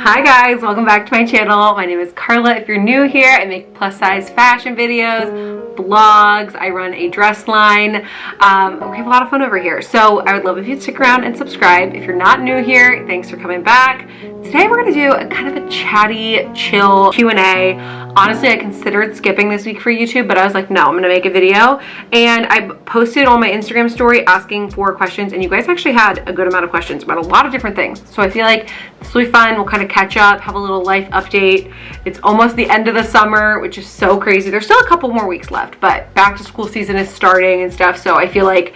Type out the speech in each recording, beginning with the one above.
Hi guys, welcome back to my channel. My name is Carla. If you're new here, I make plus size fashion videos, blogs, I run a dress line. We have a lot of fun over here. So I would love if you'd stick around and subscribe. If you're not new here, thanks for coming back. Today we're gonna do a kind of a chatty, chill Q&A. Honestly, I considered skipping this week for YouTube, but I was like, no, I'm gonna make a video. And I posted on my Instagram story asking for questions, and you guys actually had a good amount of questions about a lot of different things. So I feel like this will be fun. We'll kind of catch up, have a little life update. It's almost the end of the summer, which is so crazy. There's still a couple more weeks left, but back to school season is starting and stuff. So I feel like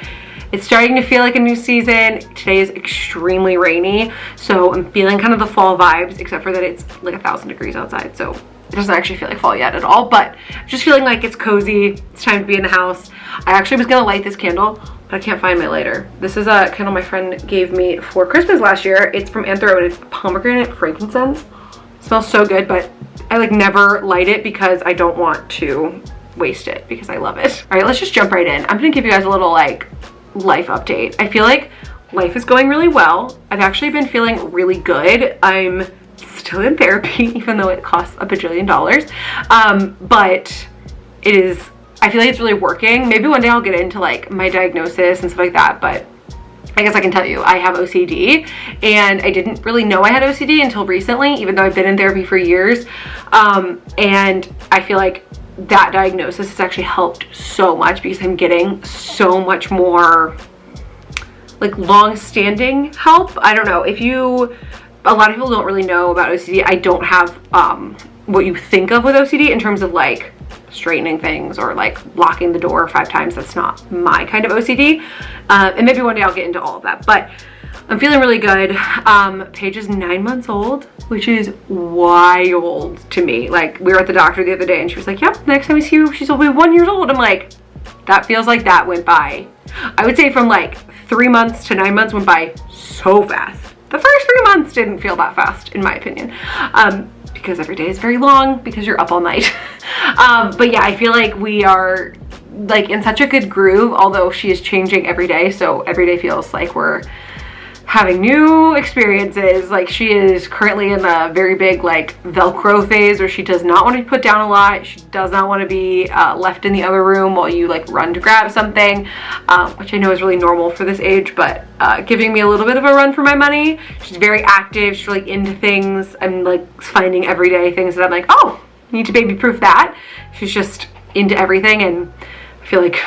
it's starting to feel like a new season. Today is extremely rainy, so I'm feeling kind of the fall vibes, except for that it's like 1,000 degrees outside. So it doesn't actually feel like fall yet at all, but I'm just feeling like it's cozy. It's time to be in the house. I actually was gonna light this candle, but I can't find my lighter. This is a candle my friend gave me for Christmas last year. It's from Anthro and it's pomegranate frankincense. It smells so good, but I like never light it because I don't want to waste it because I love it. All right, let's just jump right in. I'm gonna give you guys a little like life update. I feel like life is going really well. I've actually been feeling really good. I'm still in therapy, even though it costs a bajillion dollars. But it is, I feel like it's really working. Maybe one day I'll get into like my diagnosis and stuff like that, but I guess I can tell you I have OCD, and I didn't really know I had OCD until recently, even though I've been in therapy for years. And I feel like that diagnosis has actually helped so much because I'm getting so much more like long-standing help. I don't know if you, a lot of people don't really know about OCD. I don't have what you think of with OCD in terms of like straightening things or like locking the door 5 times. That's not my kind of OCD. And maybe one day I'll get into all of that, but I'm feeling really good. Paige is 9 months old, which is wild to me. Like, we were at the doctor the other day and she was like, yep, next time we see you, she's only 1 year old. I'm like, that feels like that went by. I would say from like 3 months to 9 months went by so fast. The first 3 months didn't feel that fast, in my opinion, because every day is very long because you're up all night. But yeah, I feel like we are like in such a good groove, although she is changing every day. So every day feels like we're having new experiences. Like, she is currently in a very big like Velcro phase where she does not want to be put down a lot. She does not want to be left in the other room while you like run to grab something, which I know is really normal for this age, but giving me a little bit of a run for my money. She's very active. She's really into things. I'm like finding everyday things that I'm like, oh, need to baby proof that. She's just into everything, and I feel like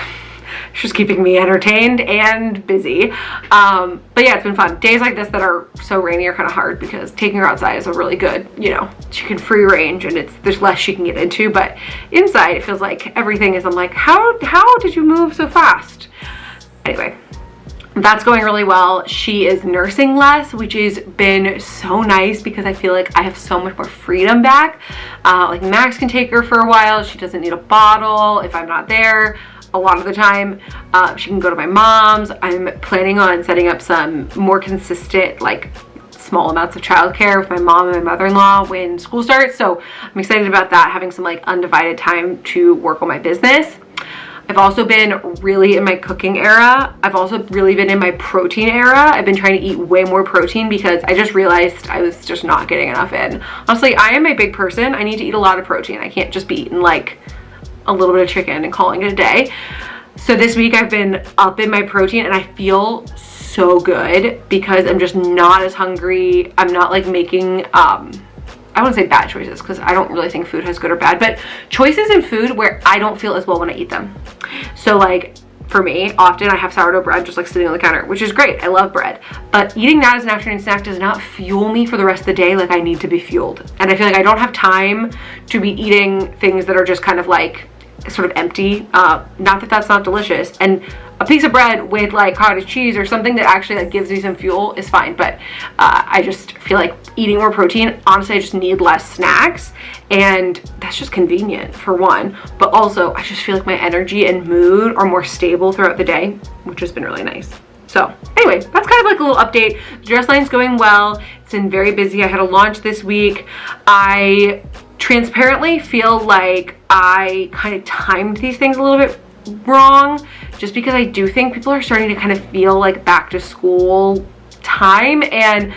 she's keeping me entertained and busy. But yeah, it's been fun. Days like this that are so rainy are kind of hard because taking her outside is a really good, you know, she can free range and there's less she can get into, but inside it feels like everything is, I'm like, how did you move so fast? Anyway, that's going really well. She is nursing less, which has been so nice because I feel like I have so much more freedom back. Like, Max can take her for a while. She doesn't need a bottle if I'm not there. A lot of the time, she can go to my mom's. I'm planning on setting up some more consistent, like small amounts of childcare with my mom and my mother-in-law when school starts. So I'm excited about that, having some like undivided time to work on my business. I've also been really in my cooking era. I've also really been in my protein era. I've been trying to eat way more protein because I just realized I was just not getting enough in. Honestly, I am a big person. I need to eat a lot of protein. I can't just be eating like a little bit of chicken and calling it a day. So this week I've been up in my protein and I feel so good because I'm just not as hungry. I'm not like making, I wouldn't say bad choices because I don't really think food has good or bad, but choices in food where I don't feel as well when I eat them. So like for me, often I have sourdough bread just like sitting on the counter, which is great. I love bread, but eating that as an afternoon snack does not fuel me for the rest of the day like I need to be fueled. And I feel like I don't have time to be eating things that are just kind of like sort of empty. Not that that's not delicious, and a piece of bread with like cottage cheese or something that actually like gives me some fuel is fine, but I just feel like eating more protein, honestly, I just need less snacks, and that's just convenient for one, but also I just feel like my energy and mood are more stable throughout the day, which has been really nice. So anyway, that's kind of like a little update. The dress line's going well. It's been very busy. I had a launch this week. I transparently feel like I kind of timed these things a little bit wrong, just because I do think people are starting to kind of feel like back to school time, and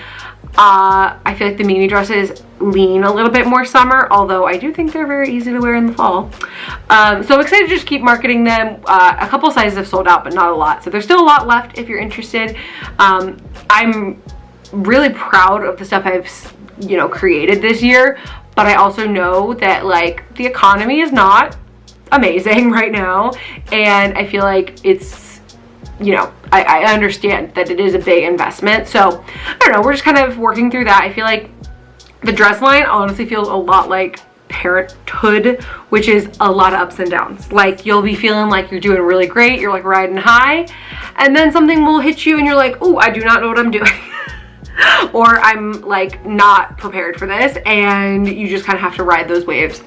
I feel like the Mimi dresses lean a little bit more summer, although I do think they're very easy to wear in the fall. So I'm excited to just keep marketing them. A couple sizes have sold out, but not a lot. So there's still a lot left if you're interested. I'm really proud of the stuff I've, you know, created this year, but I also know that like the economy is not amazing right now, and I feel like it's, you know, I understand that it is a big investment. So I don't know, we're just kind of working through that. I feel like the dress line honestly feels a lot like parenthood, which is a lot of ups and downs. Like you'll be feeling like you're doing really great, you're like riding high, and then something will hit you and you're like, oh, I do not know what I'm doing. Or I'm like not prepared for this, and you just kind of have to ride those waves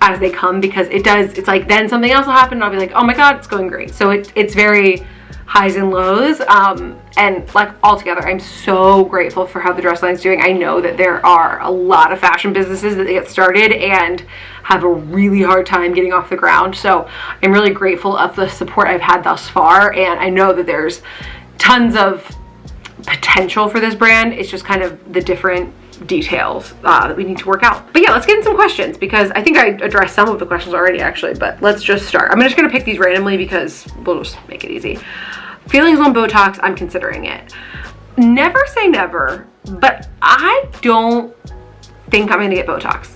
as they come, because it's like then something else will happen and I'll be like, oh my god, it's going great. So it's very highs and lows, and like altogether I'm so grateful for how the dress line's doing. I know that there are a lot of fashion businesses that get started and have a really hard time getting off the ground, so I'm really grateful of the support I've had thus far, and I know that there's tons of potential for this brand. It's just kind of the different details that we need to work out. But yeah, let's get in some questions, because I think I addressed some of the questions already actually, but let's just start. I'm just gonna pick these randomly because we'll just make it easy. Feelings on Botox, I'm considering it. Never say never, but I don't think I'm gonna get Botox.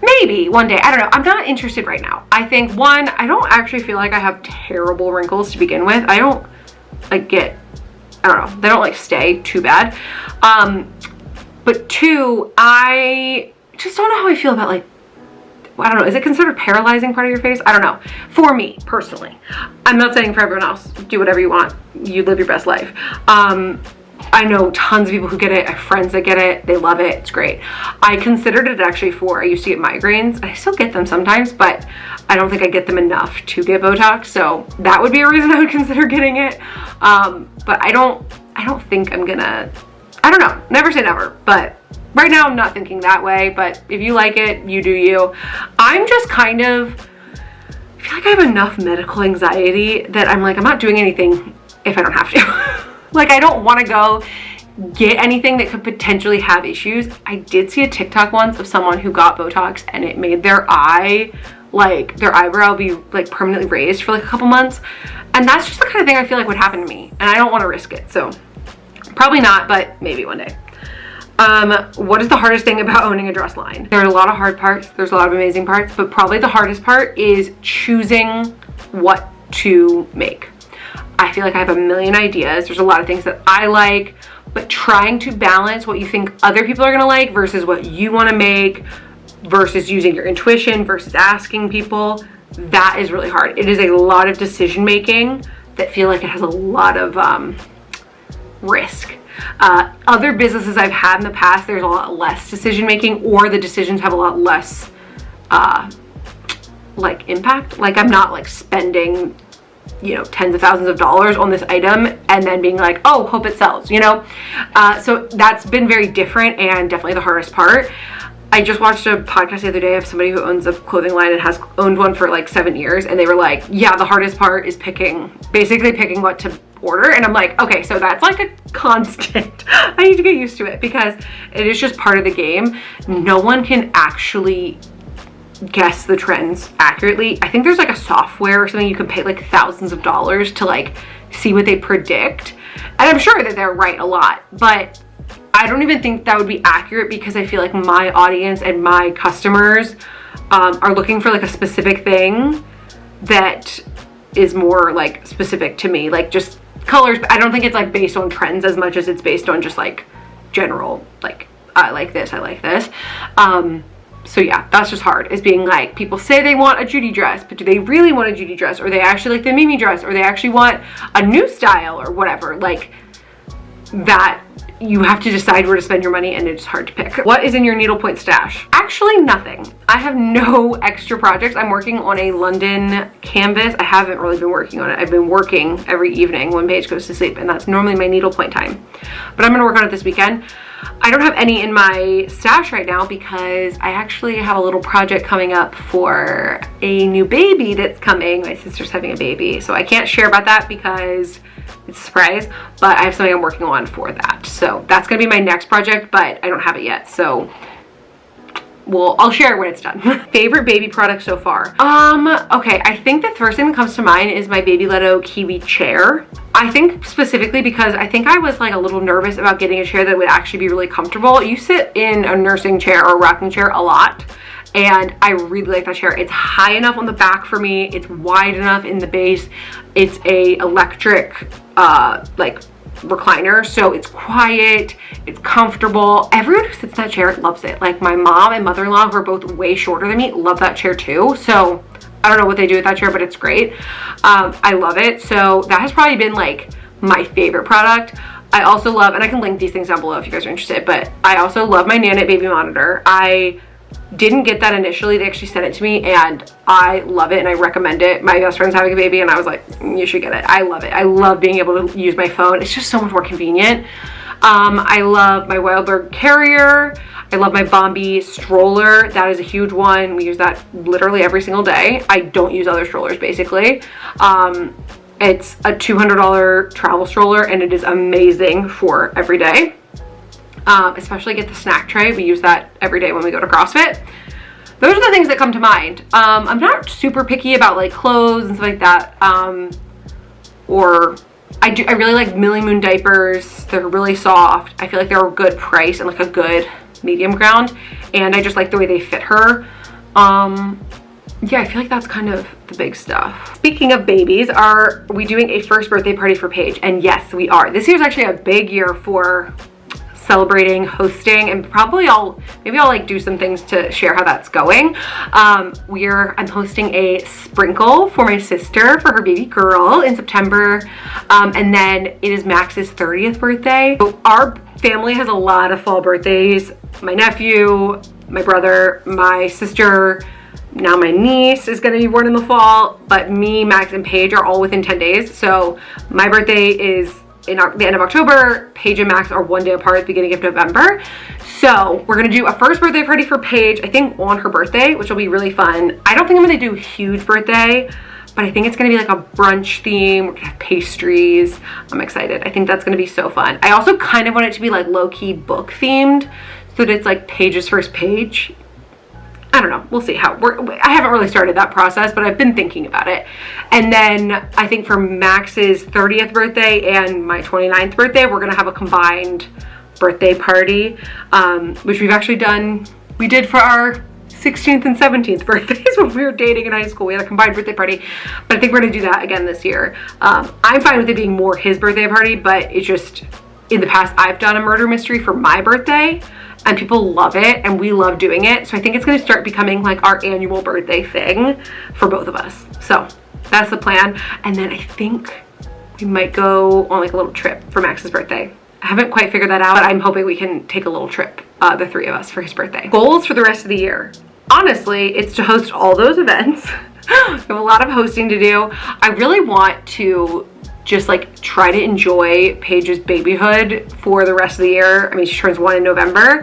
Maybe one day, I don't know. I'm not interested right now. I think one, I don't actually feel like I have terrible wrinkles to begin with. I don't like I don't know, they don't like stay too bad. But two, I just don't know how I feel about like, I don't know, is it considered paralyzing part of your face? I don't know. For me, personally. I'm not saying for everyone else. Do whatever you want. You live your best life. I know tons of people who get it. I have friends that get it. They love it. It's great. I considered it actually I used to get migraines. I still get them sometimes, but I don't think I get them enough to get Botox. So that would be a reason I would consider getting it. But I don't think I'm gonna, I don't know, never say never, but right now I'm not thinking that way. But if you like it, you do you. I'm just kind of, I feel like I have enough medical anxiety that I'm like, I'm not doing anything if I don't have to. Like I don't want to go get anything that could potentially have issues. I did see a TikTok once of someone who got Botox and it made their eyebrow be like permanently raised for like a couple months. And that's just the kind of thing I feel like would happen to me, and I don't want to risk it. So probably not, but maybe one day. What is the hardest thing about owning a dress line? There are a lot of hard parts. There's a lot of amazing parts, but probably the hardest part is choosing what to make. I feel like I have a million ideas. There's a lot of things that I like, but trying to balance what you think other people are gonna like versus what you wanna make versus using your intuition versus asking people, that is really hard. It is a lot of decision making that feel like it has a lot of risk. Other businesses I've had in the past, there's a lot less decision making, or the decisions have a lot less like impact. Like I'm not like spending, you know, tens of thousands of dollars on this item and then being like, oh, hope it sells, you know? So that's been very different and definitely the hardest part. I just watched a podcast the other day of somebody who owns a clothing line and has owned one for like 7 years, and they were like, yeah, the hardest part is basically picking what to order. And I'm like, okay, so that's like a constant. I need to get used to it because it is just part of the game. No one can actually guess the trends accurately. I think there's like a software or something you can pay like thousands of dollars to like see what they predict, and I'm sure that they're right a lot, but I don't even think that would be accurate, because I feel like my audience and my customers are looking for like a specific thing that is more like specific to me, like just colors. I don't think it's like based on trends as much as it's based on just like general, like I like this, I like this. So yeah, that's just hard, is being like, people say they want a Judy dress, but do they really want a Judy dress? Or they actually like the Mimi dress, or they actually want a new style or whatever. Like that, you have to decide where to spend your money, and it's hard to pick. What is in your needlepoint stash? Actually, nothing. I have no extra projects. I'm working on a London canvas. I haven't really been working on it. I've been working every evening when Paige goes to sleep, and that's normally my needlepoint time. But I'm gonna work on it this weekend. I don't have any in my stash right now because I actually have a little project coming up for a new baby that's coming. My sister's having a baby, so I can't share about that because it's a surprise, but I have something I'm working on for that. So that's gonna be my next project, but I don't have it yet. So I'll share it when it's done. Favorite baby product so far? Okay, I think the first thing that comes to mind is my Baby Leto Kiwi chair. I think specifically because I think I was like a little nervous about getting a chair that would actually be really comfortable. You sit in a nursing chair or a rocking chair a lot, and I really like that chair. It's high enough on the back for me. It's wide enough in the base. It's a electric, like recliner, so it's quiet, it's comfortable. Everyone who sits in that chair loves it. Like my mom and mother-in-law, who are both way shorter than me, love that chair too. So I don't know what they do with that chair, but it's great. I love it. So that has probably been like my favorite product. I also love, and I can link these things down below if you guys are interested, but I also love my Nanit baby monitor. I didn't get that initially. They actually sent it to me and I love it and I recommend it. My best friend's having a baby and I was like, you should get it. I love it. I love being able to use my phone. It's just so much more convenient. I love my Wildbird Carrier. I love my Bombi stroller. That is a huge one. We use that literally every single day. I don't use other strollers basically. It's a $200 travel stroller and it is amazing for every day. Especially get the snack tray. We use that every day when we go to CrossFit. Those are the things that come to mind. I'm not super picky about like clothes and stuff like that. Or I really like Millie Moon diapers. They're really soft. I feel like they're a good price and like a good medium ground. And I just like the way they fit her. Yeah, I feel like that's kind of the big stuff. Speaking of babies, are we doing a first birthday party for Paige? And yes, we are. This year's actually a big year for celebrating, hosting, and maybe I'll like do some things to share how that's going. I'm hosting a sprinkle for my sister for her baby girl in September, and then it is Max's 30th birthday. So our family has a lot of fall birthdays. My nephew, my brother, my sister, now my niece is going to be born in the fall, but me, Max, and Paige are all within 10 days. So my birthday is in the end of October. Paige and Max are one day apart at the beginning of November. So we're gonna do a first birthday party for Paige, I think on her birthday, which will be really fun. I don't think I'm gonna do a huge birthday, but I think it's gonna be like a brunch theme. We're gonna have pastries. I'm excited. I think that's gonna be so fun. I also kind of want it to be like low-key book themed, so that it's like Paige's first page. I don't know, we'll see how I haven't really started that process, but I've been thinking about it. And then I think for Max's 30th birthday and my 29th birthday, we're gonna have a combined birthday party, which we've actually done. We did for our 16th and 17th birthdays when we were dating in high school. We had a combined birthday party, but I think we're gonna do that again this year. I'm fine with it being more his birthday party, but it's just, in the past, I've done a murder mystery for my birthday, and people love it and we love doing it. So I think it's gonna start becoming like our annual birthday thing for both of us. So that's the plan. And then I think we might go on like a little trip for Max's birthday. I haven't quite figured that out, but I'm hoping we can take a little trip, the three of us, for his birthday. Goals for the rest of the year. Honestly, it's to host all those events. I have a lot of hosting to do. I really want to just like try to enjoy Paige's babyhood for the rest of the year. I mean, she turns 1 in November.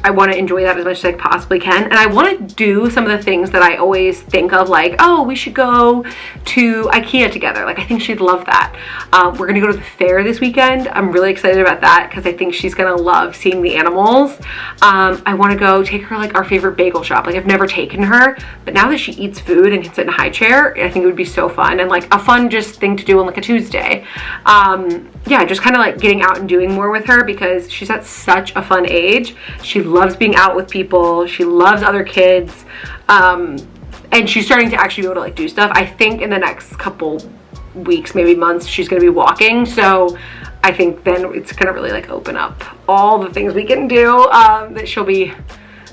I want to enjoy that as much as I possibly can. And I want to do some of the things that I always think of, like, oh, we should go to IKEA together. Like, I think she'd love that. We're going to go to the fair this weekend. I'm really excited about that because I think she's going to love seeing the animals. I want to go take her like our favorite bagel shop. Like, I've never taken her, but now that she eats food and can sit in a high chair, I think it would be so fun and like a fun just thing to do on like a Tuesday. Yeah, just kind of like getting out and doing more with her because she's at such a fun age. She loves being out with people. She loves other kids. And she's starting to actually be able to like do stuff. I think in the next couple weeks, maybe months, she's going to be walking. So I think then it's going to really like open up all the things we can do, that she'll be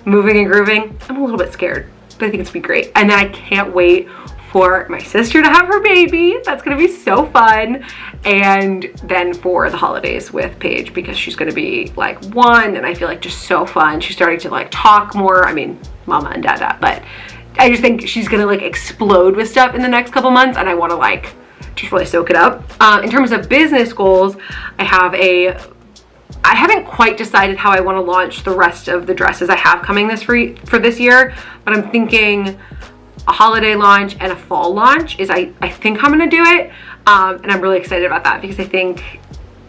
moving and grooving. I'm a little bit scared, but I think it's going to be great. And then I can't wait for my sister to have her baby. That's gonna be so fun. And then for the holidays with Paige, because she's gonna be like 1 and I feel like just so fun. She's starting to like talk more. I mean, mama and dada, but I just think she's gonna like explode with stuff in the next couple months and I wanna like just really soak it up. In terms of business goals, I have a I haven't quite decided how I want to launch the rest of the dresses I have coming for this year, but I'm thinking a holiday launch and a fall launch is I think I'm gonna do it, and I'm really excited about that because I think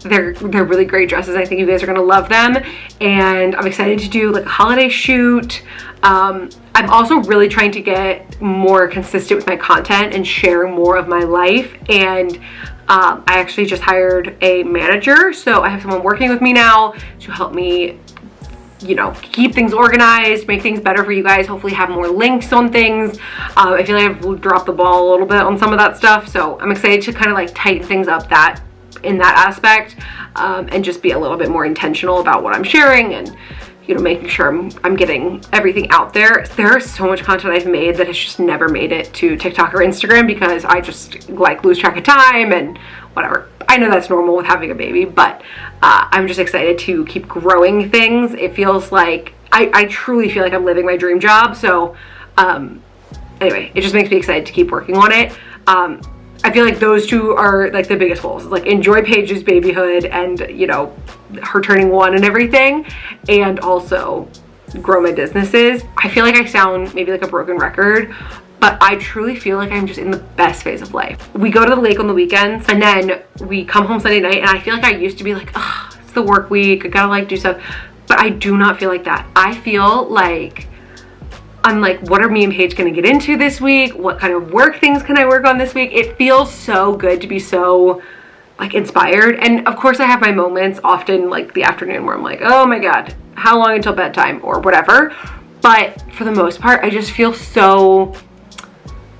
they're really great dresses. I think you guys are gonna love them, and I'm excited to do like a holiday shoot. I'm also really trying to get more consistent with my content and share more of my life, and I actually just hired a manager, so I have someone working with me now to help me, you know, keep things organized, make things better for you guys, hopefully have more links on things. I feel like I've dropped the ball a little bit on some of that stuff, so I'm excited to kind of like tighten things up in that aspect, and just be a little bit more intentional about what I'm sharing and, you know, making sure I'm getting everything out there. There is so much content I've made that has just never made it to TikTok or Instagram because I just like lose track of time and whatever. I know that's normal with having a baby, but I'm just excited to keep growing things. It feels like, I truly feel like I'm living my dream job. So anyway, it just makes me excited to keep working on it. I feel like those two are like the biggest goals. Like enjoy Paige's babyhood and, you know, her turning 1 and everything, and also grow my businesses. I feel like I sound maybe like a broken record, but I truly feel like I'm just in the best phase of life. We go to the lake on the weekends and then we come home Sunday night, and I feel like I used to be like, oh, it's the work week, I gotta like do stuff, but I do not feel like that. I feel like I'm like, what are me and Paige gonna get into this week? What kind of work things can I work on this week? It feels so good to be so like inspired. And of course I have my moments often like the afternoon where I'm like, oh my God, how long until bedtime or whatever. But for the most part, I just feel so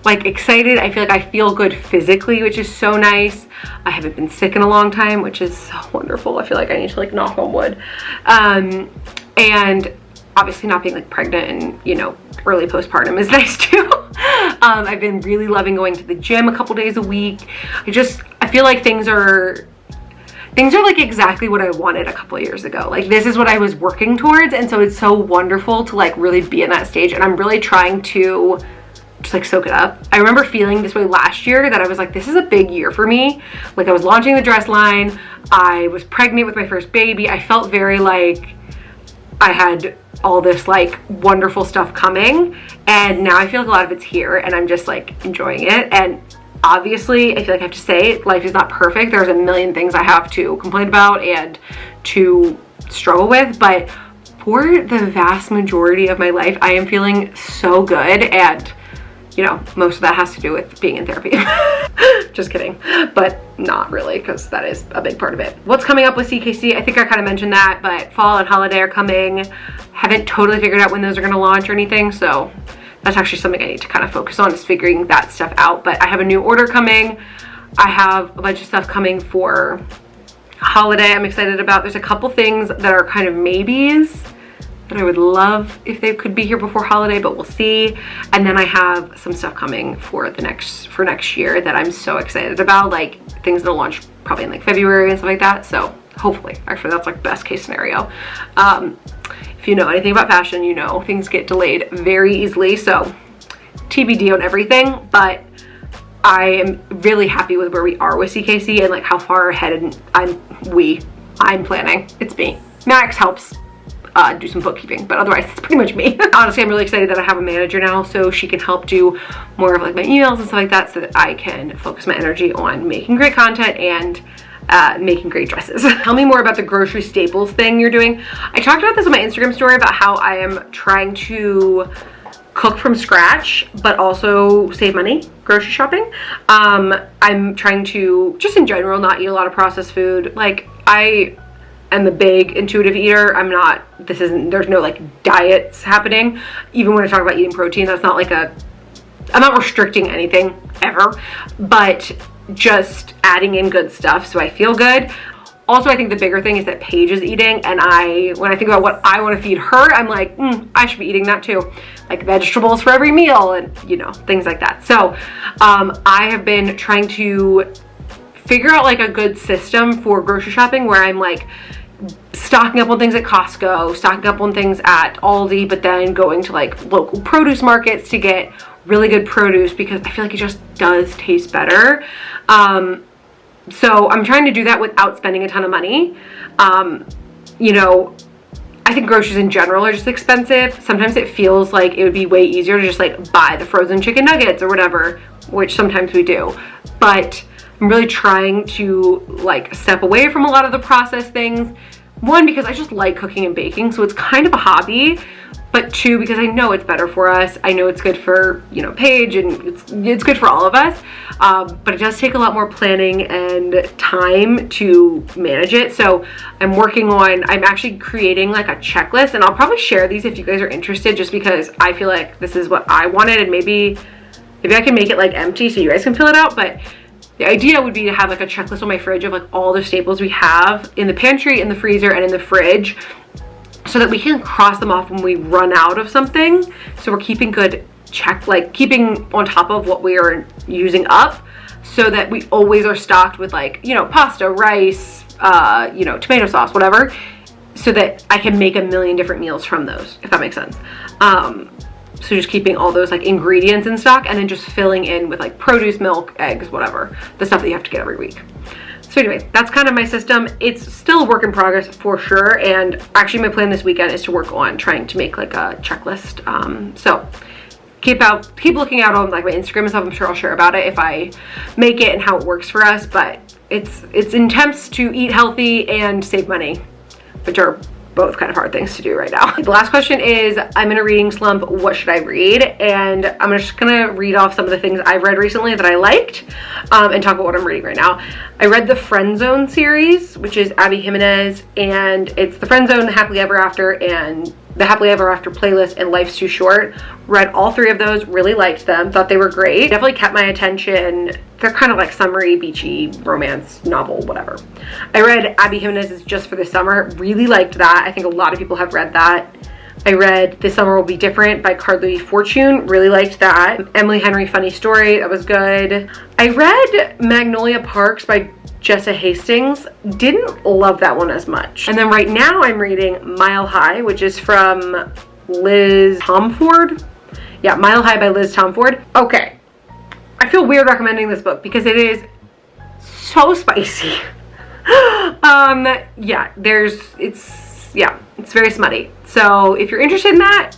like excited. I feel like I feel good physically, which is so nice. I haven't been sick in a long time, which is so wonderful. I feel like I need to like knock on wood. And obviously not being like pregnant and, you know, early postpartum is nice too. I've been really loving going to the gym a couple days a week. I feel like things are like exactly what I wanted a couple of years ago. Like this is what I was working towards, and so it's so wonderful to like really be in that stage, and I'm really trying to just like soak it up. I remember feeling this way last year, that I was like, this is a big year for me. Like I was launching the dress line, I was pregnant with my first baby. I felt very like I had all this like wonderful stuff coming, and now I feel like a lot of it's here and I'm just like enjoying it. And obviously I feel like I have to say life is not perfect. There's a million things I have to complain about and to struggle with, but for the vast majority of my life I am feeling so good. And you know, most of that has to do with being in therapy. Just kidding, but not really, because that is a big part of it. What's coming up with CKC? I think I kind of mentioned that, but fall and holiday are coming. Haven't totally figured out when those are going to launch or anything, so that's actually something I need to kind of focus on, is figuring that stuff out. But I have a new order coming. I have a bunch of stuff coming for holiday I'm excited about. There's a couple things that are kind of maybes that I would love if they could be here before holiday, but we'll see. And then I have some stuff coming for next year that I'm so excited about, like things that'll launch probably in like February and stuff like that. So hopefully, actually that's like best case scenario. If you know anything about fashion, you know things get delayed very easily, so TBD on everything. But I am really happy with where we are with CKC and like how far ahead I'm planning. It's me. Max helps do some bookkeeping, but otherwise it's pretty much me. Honestly, I'm really excited that I have a manager now, so she can help do more of like my emails and stuff like that, so that I can focus my energy on making great content and making great dresses. Tell me more about the grocery staples thing you're doing. I talked about this on my Instagram story about how I am trying to cook from scratch but also save money grocery shopping. I'm trying to just in general not eat a lot of processed food. Like I am a big intuitive eater. There's no like diets happening. Even when I talk about eating protein, that's not like I'm not restricting anything ever, but just adding in good stuff so I feel good. Also, I think the bigger thing is that Paige is eating, and when I think about what I want to feed her, I'm like, I should be eating that too. Like vegetables for every meal and, you know, things like that. So I have been trying to figure out like a good system for grocery shopping where I'm like stocking up on things at Costco, stocking up on things at Aldi, but then going to like local produce markets to get really good produce, because I feel like it just does taste better. So I'm trying to do that without spending a ton of money. you know, I think groceries in general are just expensive. Sometimes it feels like it would be way easier to just like buy the frozen chicken nuggets or whatever, which sometimes we do. But I'm really trying to like step away from a lot of the processed things. One, because I just like cooking and baking, so it's kind of a hobby. But two, because I know it's better for us. I know it's good for, you know, Paige, and it's good for all of us. But it does take a lot more planning and time to manage it. So I'm actually creating like a checklist, and I'll probably share these if you guys are interested, just because I feel like this is what I wanted, and maybe I can make it like empty so you guys can fill it out. But the idea would be to have like a checklist on my fridge of like all the staples we have in the pantry, in the freezer, and in the fridge, so that we can cross them off when we run out of something. So we're keeping keeping on top of what we are using up, so that we always are stocked with like, you know, pasta, rice, you know, tomato sauce, whatever, so that I can make a million different meals from those, if that makes sense. So just keeping all those like ingredients in stock, and then just filling in with like produce, milk, eggs, whatever, the stuff that you have to get every week. So anyway, that's kind of my system. It's still a work in progress for sure. And actually my plan this weekend is to work on trying to make like a checklist. So keep looking out on like my Instagram and stuff. I'm sure I'll share about it if I make it and how it works for us. But it's attempts to eat healthy and save money, which are both kind of hard things to do right now. The last question is, I'm in a reading slump, what should I read? And I'm just gonna read off some of the things I've read recently that I liked, and talk about what I'm reading right now. I read the Friend Zone series, which is Abby Jimenez, and it's the Friend Zone, the Happily Ever After, and the Happily Ever After playlist, and Life's Too Short. Read all three of those, really liked them, thought they were great. Definitely kept my attention. They're kind of like summery, beachy, romance novel, whatever. I read Abby Jimenez's Just for the Summer, really liked that. I think a lot of people have read that. I read This Summer Will Be Different by Carla Fortune, really liked that. Emily Henry Funny Story, that was good. I read Magnolia Parks by Jessa Hastings, didn't love that one as much. And then right now I'm reading Mile High, which is from Liz Tomford. Yeah, Mile High by Liz Tomford. Okay, I feel weird recommending this book because it is so spicy. It's very smutty. So if you're interested in that,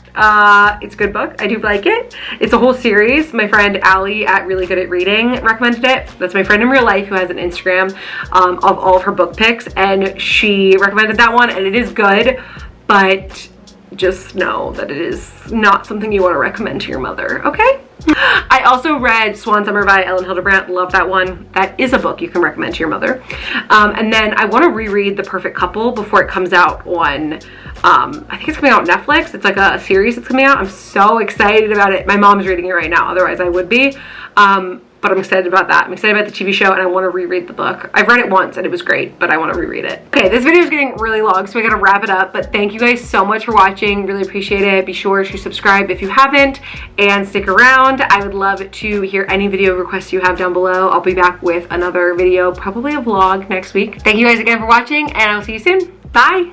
it's a good book. I do like it. It's a whole series. My friend Allie at Really Good at Reading recommended it. That's my friend in real life who has an Instagram of all of her book picks, and she recommended that one, and it is good, but just know that it is not something you want to recommend to your mother, okay? I also read Swan Summer by Ellen Hildebrandt. Love that one. That is a book you can recommend to your mother. And then I want to reread The Perfect Couple before it comes out on, I think it's coming out on Netflix. It's like a series that's coming out. I'm so excited about it. My mom's reading it right now, otherwise I would be. But I'm excited about that. I'm excited about the TV show, and I want to reread the book. I've read it once and it was great, but I want to reread it. Okay, this video is getting really long, so I gotta wrap it up, but thank you guys so much for watching. Really appreciate it. Be sure to subscribe if you haven't, and stick around. I would love to hear any video requests you have down below. I'll be back with another video, probably a vlog next week. Thank you guys again for watching, and I'll see you soon. Bye.